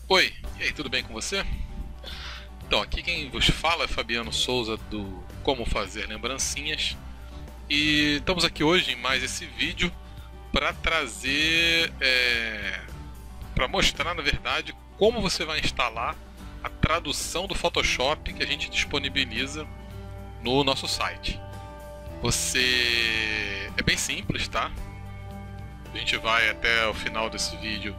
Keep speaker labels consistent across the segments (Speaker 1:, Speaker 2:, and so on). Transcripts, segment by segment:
Speaker 1: Oi, e aí, tudo bem com você? Então, aqui quem vos fala é Fabiano Souza do Como Fazer Lembrancinhas e estamos aqui hoje em mais esse vídeo para trazer, para mostrar na verdade como você vai instalar a tradução do Photoshop que a gente disponibiliza no nosso site. É bem simples, tá? A gente vai até o final desse vídeo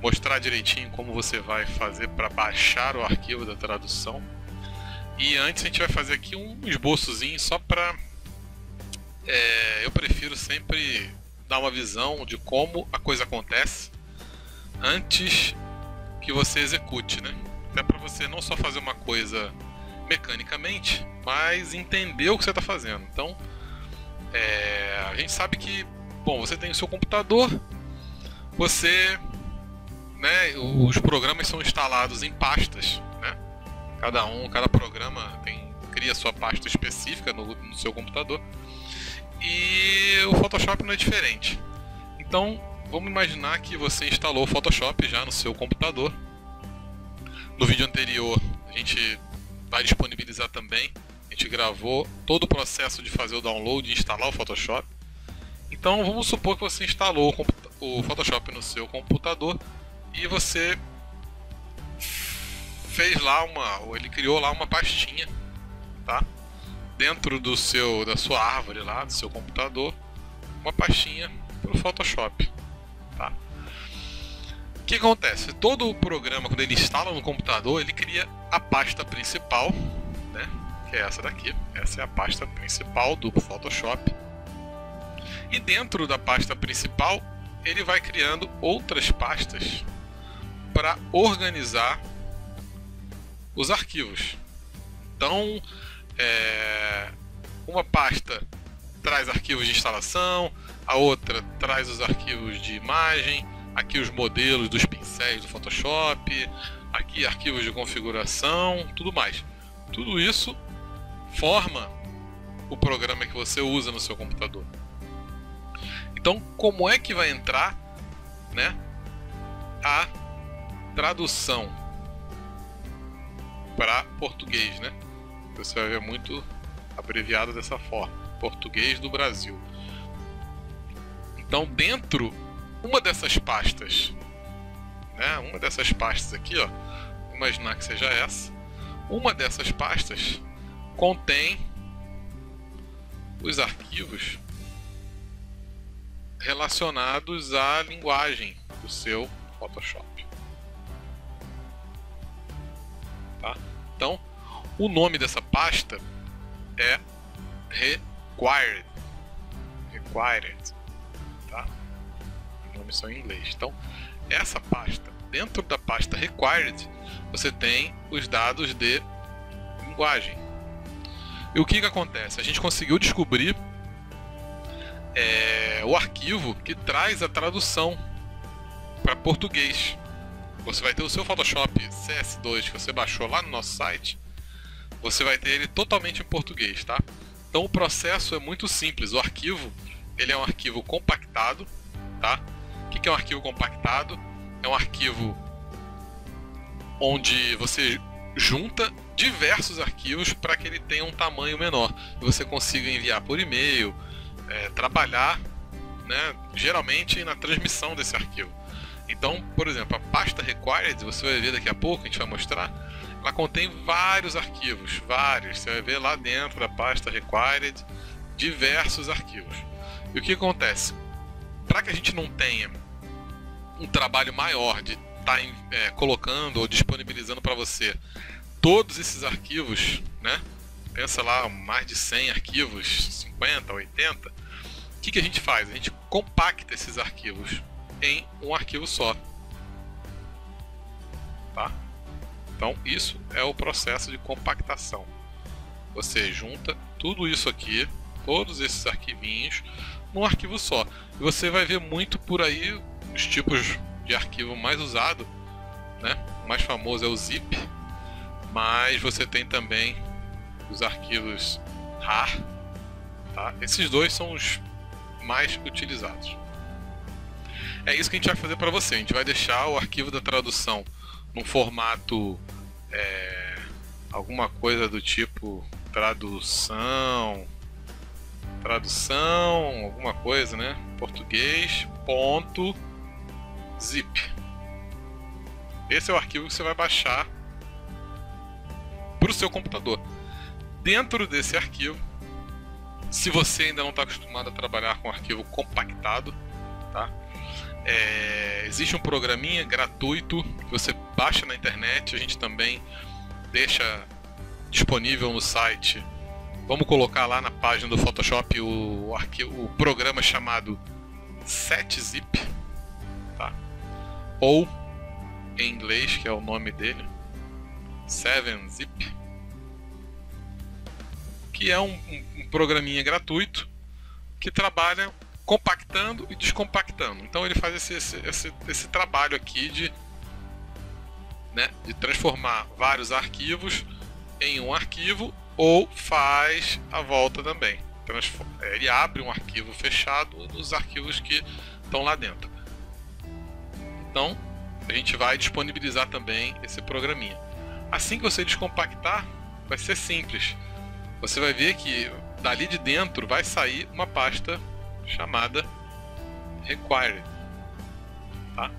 Speaker 1: mostrar direitinho como você vai fazer para baixar o arquivo da tradução. E antes a gente vai fazer aqui um esboçozinho só para... eu prefiro sempre dar uma visão de como a coisa acontece antes que você execute, né? Até para você não só fazer uma coisa mecanicamente, mas entender o que você está fazendo. Então, a gente sabe que, bom, você tem o seu computador, né, os programas são instalados em pastas, né? Cada programa cria sua pasta específica no seu computador. E o Photoshop não é diferente. Então, vamos imaginar que você instalou o Photoshop já no seu computador. No vídeo anterior, a gente vai disponibilizar também. A gente gravou todo o processo de fazer o download e instalar o Photoshop. Então, vamos supor que você instalou o Photoshop no seu computador e você ele criou lá uma pastinha, tá? Dentro da sua árvore lá, do seu computador, uma pastinha para o Photoshop, tá? O que acontece? Todo o programa, quando ele instala no computador, ele cria a pasta principal, né? Que é essa daqui. Essa é a pasta principal do Photoshop. E dentro da pasta principal, ele vai criando outras pastas para organizar os arquivos. Então, uma pasta traz arquivos de instalação, a outra traz os arquivos de imagem, aqui os modelos dos pincéis do Photoshop, aqui arquivos de configuração, tudo mais. Tudo isso forma o programa que você usa no seu computador. Então, como é que vai entrar, né, a tradução para português, né? Você vai ver muito abreviado dessa forma, português do Brasil. Então, dentro uma dessas pastas, né? Uma dessas pastas aqui, ó, vou imaginar que seja essa. Uma dessas pastas contém os arquivos relacionados à linguagem do seu Photoshop. Tá? Então, o nome dessa pasta é Required. Required, tá? Os nomes são em inglês. Então, essa pasta, dentro da pasta Required, você tem os dados de linguagem. E o que acontece? A gente conseguiu descobrir o arquivo que traz a tradução para português. Você vai ter o seu Photoshop CS2 que você baixou lá no nosso site. Você vai ter ele totalmente em português, tá? Então o processo é muito simples. O arquivo, ele é um arquivo compactado, tá? O que é um arquivo compactado? É um arquivo onde você junta diversos arquivos para que ele tenha um tamanho menor e você consiga enviar por e-mail, trabalhar, né, geralmente na transmissão desse arquivo. Então, por exemplo, a pasta Required, você vai ver daqui a pouco, a gente vai mostrar, ela contém vários arquivos, você vai ver lá dentro da pasta Required diversos arquivos. E o que acontece? Para que a gente não tenha um trabalho maior de estar colocando ou disponibilizando para você todos esses arquivos, né? Pensa lá, mais de 100 arquivos, 50, 80. O que a gente faz? A gente compacta esses arquivos em um arquivo só, tá? Então isso é o processo de compactação. Você junta tudo isso aqui, todos esses arquivinhos, num arquivo só. E você vai ver muito por aí os tipos de arquivo mais usado, né? O mais famoso é o zip, mas você tem também os arquivos RAR, tá? Esses dois são os mais utilizados. É isso que a gente vai fazer para você. A gente vai deixar o arquivo da tradução num formato alguma coisa do tipo tradução, alguma coisa, né? Português, ponto, zip. Esse é o arquivo que você vai baixar para o seu computador. Dentro desse arquivo, se você ainda não está acostumado a trabalhar com arquivo compactado, tá? Existe um programinha gratuito que você baixa na internet, a gente também deixa disponível no site. Vamos colocar lá na página do Photoshop o programa chamado 7zip, tá? Ou em inglês, que é o nome dele, 7zip, que é um programinha gratuito que trabalha compactando e descompactando. Então ele faz esse trabalho aqui de transformar vários arquivos em um arquivo, ou faz a volta também. Ele abre um arquivo fechado nos arquivos que estão lá dentro. Então a gente vai disponibilizar também esse programinha. Assim que você descompactar, vai ser simples. Você vai ver que dali de dentro vai sair uma pasta chamada Required, tá?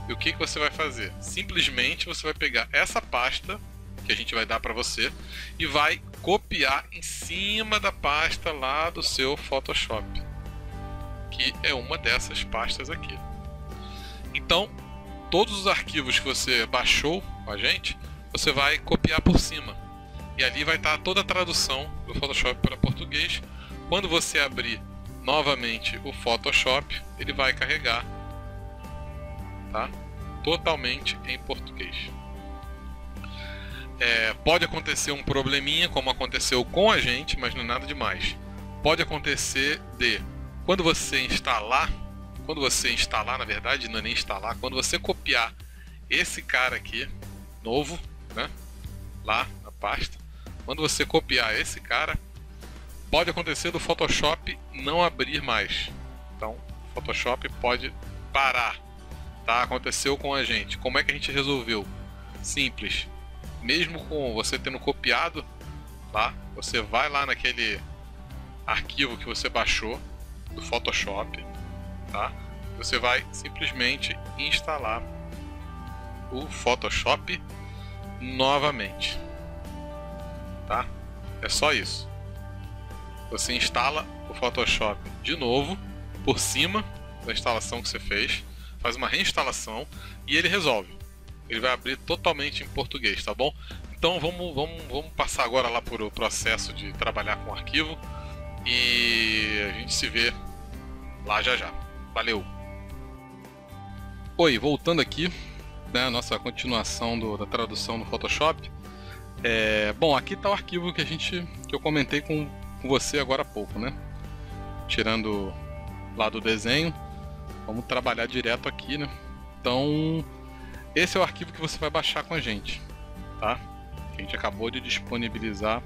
Speaker 1: E o que você vai fazer? Simplesmente você vai pegar essa pasta que a gente vai dar para você e vai copiar em cima da pasta lá do seu Photoshop, que é uma dessas pastas aqui. Então, todos os arquivos que você baixou com a gente, você vai copiar por cima. E ali vai estar toda a tradução do Photoshop para português. Quando você abrir novamente o Photoshop, ele vai carregar, tá? Totalmente em português. Pode acontecer um probleminha, como aconteceu com a gente, mas não é nada demais. Pode acontecer quando você instalar, na verdade, não é nem instalar, quando você copiar esse cara aqui, novo, né, lá na pasta, quando você copiar esse cara, pode acontecer do Photoshop não abrir mais. Então, o Photoshop pode parar, tá? Aconteceu com a gente. Como é que a gente resolveu? Simples. Mesmo com você tendo copiado lá, você vai lá naquele arquivo que você baixou do Photoshop, tá? Você vai simplesmente instalar o Photoshop novamente, tá? É só isso. Você instala o Photoshop de novo por cima da instalação que você fez, faz uma reinstalação e ele resolve. Ele vai abrir totalmente em português, tá bom? Então vamos passar agora lá por o processo de trabalhar com o arquivo e a gente se vê lá já já. Valeu! Oi, voltando aqui, né, a nossa continuação da tradução no Photoshop. Bom, aqui está o arquivo que eu comentei com você agora há pouco, né? Tirando lá do desenho, vamos trabalhar direto aqui, né? Então, esse é o arquivo que você vai baixar com a gente, tá? Que a gente acabou de disponibilizar.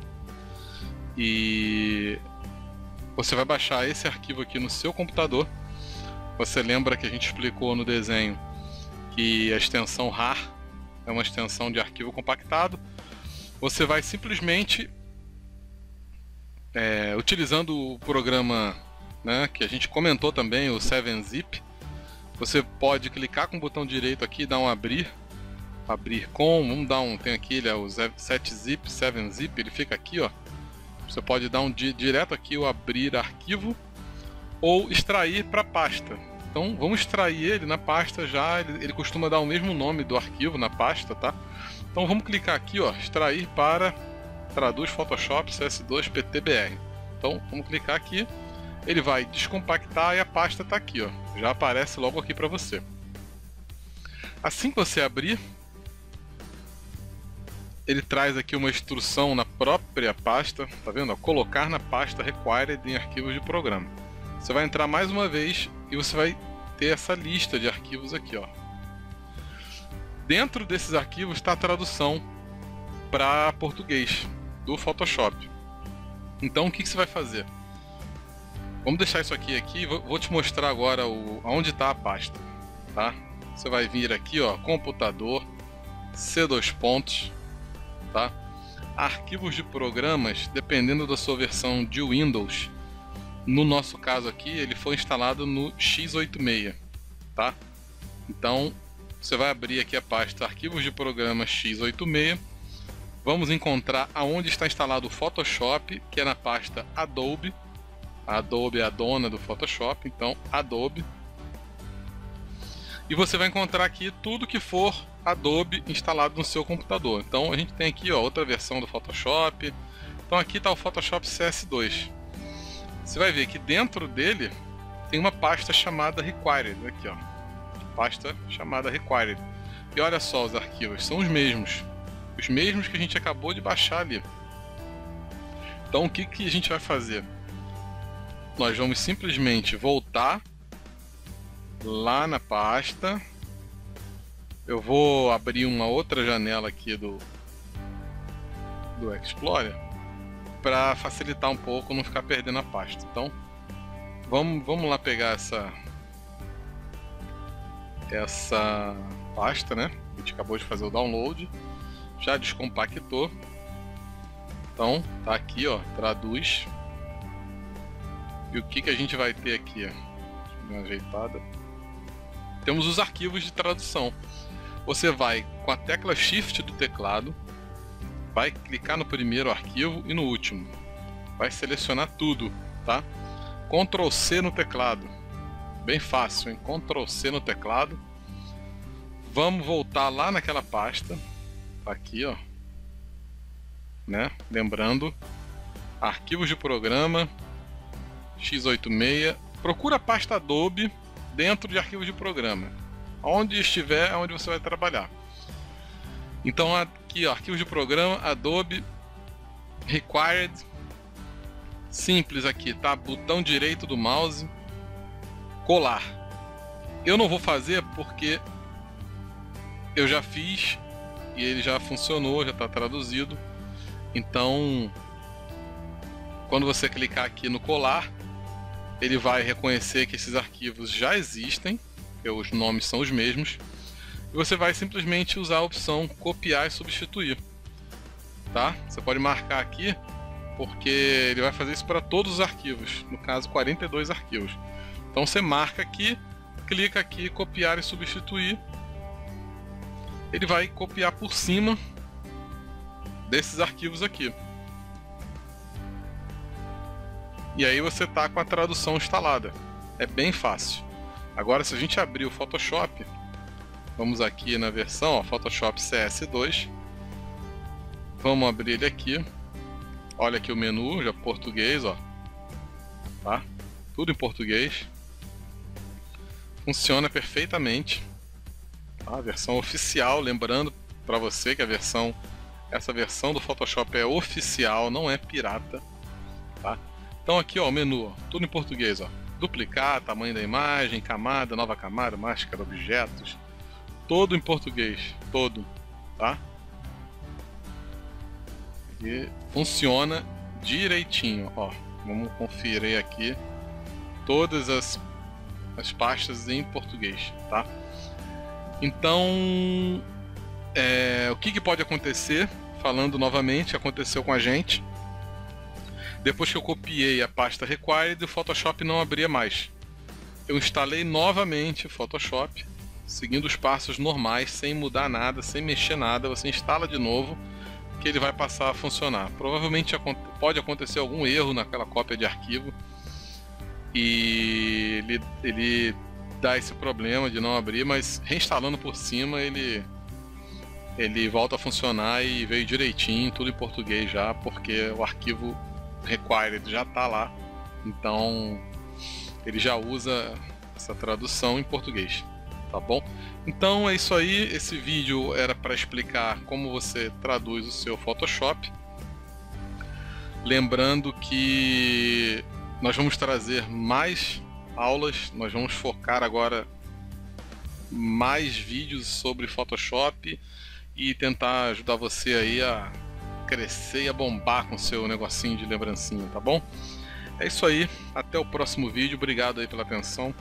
Speaker 1: E você vai baixar esse arquivo aqui no seu computador. Você lembra que a gente explicou no desenho que a extensão RAR é uma extensão de arquivo compactado. Você vai simplesmente, utilizando o programa, né, que a gente comentou também, o 7zip, você pode clicar com o botão direito aqui e dar um abrir com, vamos dar tem aqui, ele é o 7zip, 7zip, ele fica aqui, ó. Você pode dar direto aqui o abrir arquivo ou extrair para pasta. Então vamos extrair ele na pasta já, ele costuma dar o mesmo nome do arquivo na pasta, tá? Então vamos clicar aqui, ó, extrair para traduz Photoshop CS2 PTBR. Então vamos clicar aqui, ele vai descompactar e a pasta está aqui, ó, já aparece logo aqui para você. Assim que você abrir, ele traz aqui uma instrução na própria pasta, tá vendo? Ó, colocar na pasta Required em arquivos de programa. Você vai entrar mais uma vez e você vai ter essa lista de arquivos aqui, ó. Dentro desses arquivos está a tradução para português do Photoshop. Então o que você vai fazer? Vamos deixar isso aqui, vou te mostrar agora onde está a pasta, tá? Você vai vir aqui, ó, computador, C2 tá? Arquivos de programas, dependendo da sua versão de Windows, no nosso caso aqui, ele foi instalado no x86, tá? Então, você vai abrir aqui a pasta Arquivos de Programa x86. Vamos encontrar aonde está instalado o Photoshop, que é na pasta Adobe. A Adobe é a dona do Photoshop, então Adobe. E você vai encontrar aqui tudo que for Adobe instalado no seu computador. Então a gente tem aqui, ó, outra versão do Photoshop. Então aqui está o Photoshop CS2. Você vai ver que dentro dele tem uma pasta chamada Required, aqui, ó, pasta chamada Required. E olha só, os arquivos são os mesmos que a gente acabou de baixar ali. Então o que a gente vai fazer? Nós vamos simplesmente voltar lá na pasta. Eu vou abrir uma outra janela aqui do Explorer para facilitar um pouco, não ficar perdendo a pasta. Então vamos lá pegar essa pasta, né? A gente acabou de fazer o download, já descompactou. Então tá aqui, ó, traduz. E o que a gente vai ter aqui? Deixa eu dar uma ajeitada. Temos os arquivos de tradução. Você vai com a tecla Shift do teclado, vai clicar no primeiro arquivo e no último. Vai selecionar tudo, tá? Ctrl C no teclado. Bem fácil, hein? Ctrl C no teclado. Vamos voltar lá naquela pasta. Aqui, ó. Né? Lembrando, arquivos de programa x86. Procura a pasta Adobe dentro de arquivos de programa. Onde estiver, é onde você vai trabalhar. Então aqui, ó, arquivos de programa, Adobe, Required, simples aqui, tá? Botão direito do mouse, colar. Eu não vou fazer porque eu já fiz e ele já funcionou, já está traduzido. Então, quando você clicar aqui no colar, ele vai reconhecer que esses arquivos já existem, porque os nomes são os mesmos, e você vai simplesmente usar a opção copiar e substituir, tá? Você pode marcar aqui, porque ele vai fazer isso para todos os arquivos, no caso 42 arquivos. Então você marca aqui, clica aqui, copiar e substituir, ele vai copiar por cima desses arquivos aqui. E aí você tá com a tradução instalada. É bem fácil. Agora, se a gente abrir o Photoshop, vamos aqui na versão, ó, Photoshop CS2. Vamos abrir ele aqui. Olha aqui o menu, já português, ó. Tá? Tudo em português. Funciona perfeitamente. Tá? A versão oficial, lembrando para você que essa versão do Photoshop é oficial, não é pirata, tá? Então aqui, ó, o menu, ó, tudo em português, ó. Duplicar, tamanho da imagem, camada, nova camada, máscara, objetos, todo em português, todo, tá? E funciona direitinho, ó. Vamos conferir aqui todas as pastas em português, tá? Então, o que pode acontecer? Falando novamente, aconteceu com a gente. Depois que eu copiei a pasta Required, o Photoshop não abria mais. Eu instalei novamente o Photoshop, seguindo os passos normais, sem mudar nada, sem mexer nada. Você instala de novo, que ele vai passar a funcionar. Provavelmente pode acontecer algum erro naquela cópia de arquivo e ele dá esse problema de não abrir, mas reinstalando por cima ele volta a funcionar e veio direitinho, tudo em português já, porque o arquivo Required já está lá, então ele já usa essa tradução em português, tá bom? Então é isso aí, esse vídeo era para explicar como você traduz o seu Photoshop. Lembrando que nós vamos trazer mais aulas, nós vamos focar agora mais vídeos sobre Photoshop e tentar ajudar você aí a crescer e a bombar com seu negocinho de lembrancinha, tá bom? É isso aí, até o próximo vídeo, obrigado aí pela atenção.